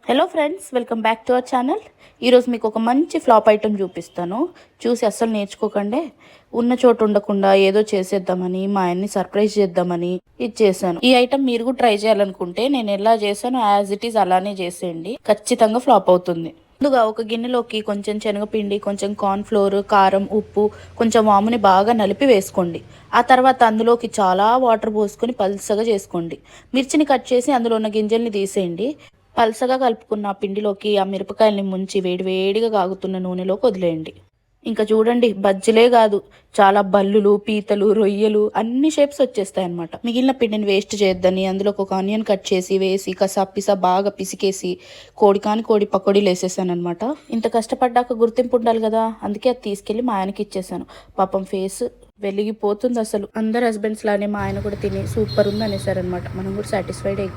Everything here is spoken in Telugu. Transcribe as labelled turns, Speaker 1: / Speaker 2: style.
Speaker 1: Hello friends, welcome back to our channel. ఈరోజు మీకు ఒక మంచి ఫ్లాప్ ఐటెం చూపిస్తాను. చూసి అస్సలు నేర్చుకోకండి. ఉన్న చోటు ఉండకుండా ఏదో చేసేద్దామని, మా ఆయన్ని సర్ప్రైజ్ చేద్దామని ఇది చేశాను. ఈ ఐటెం మీరు కూడా ట్రై చేయాలనుకుంటే నేను ఎలా చేశాను యాజ్ ఇట్ ఈస్ అలానే చేసేయండి, ఖచ్చితంగా ఫ్లాప్ అవుతుంది. ముందుగా ఒక గిన్నెలోకి కొంచెం శనగపిండి, కొంచెం కార్న్ ఫ్లోర్, కారం, ఉప్పు, కొంచెం వాముని బాగా నలిపి వేసుకోండి. ఆ తర్వాత అందులోకి చాలా వాటర్ పోసుకొని పల్సగా చేసుకోండి. మిర్చిని కట్ చేసి అందులో ఉన్న గింజల్ని తీసేయండి. పల్సగా కలుపుకున్న పిండిలోకి ఆ మిరపకాయల్ని ముంచి వేడివేడిగా కాగుతున్న నూనెలోకి వదిలేయండి. ఇంకా చూడండి, బజ్జీలే కాదు, చాలా బల్లులు, పీతలు, రొయ్యలు అన్ని షేప్స్ వచ్చేస్తాయి అనమాట. మిగిలిన పిండిని వేస్ట్ చేయొద్దని అందులో ఒక ఆనియన్ కట్ చేసి వేసి కసాపిసా బాగా పిసికేసి కోడి పకోడీలు వేసేసాను అనమాట. ఇంత కష్టపడ్డాక గుర్తింపు ఉండాలి కదా, అందుకే అది తీసుకెళ్లి మా ఆయనకి ఇచ్చేసాను. పాపం ఫేస్ వెలిగిపోతుంది అసలు. అందరు హస్బెండ్స్ లానే మా ఆయన కూడా తిని సూపర్ ఉంది అనేసారనమాట. మనం కూడా సాటిస్ఫైడ్ అయ్యి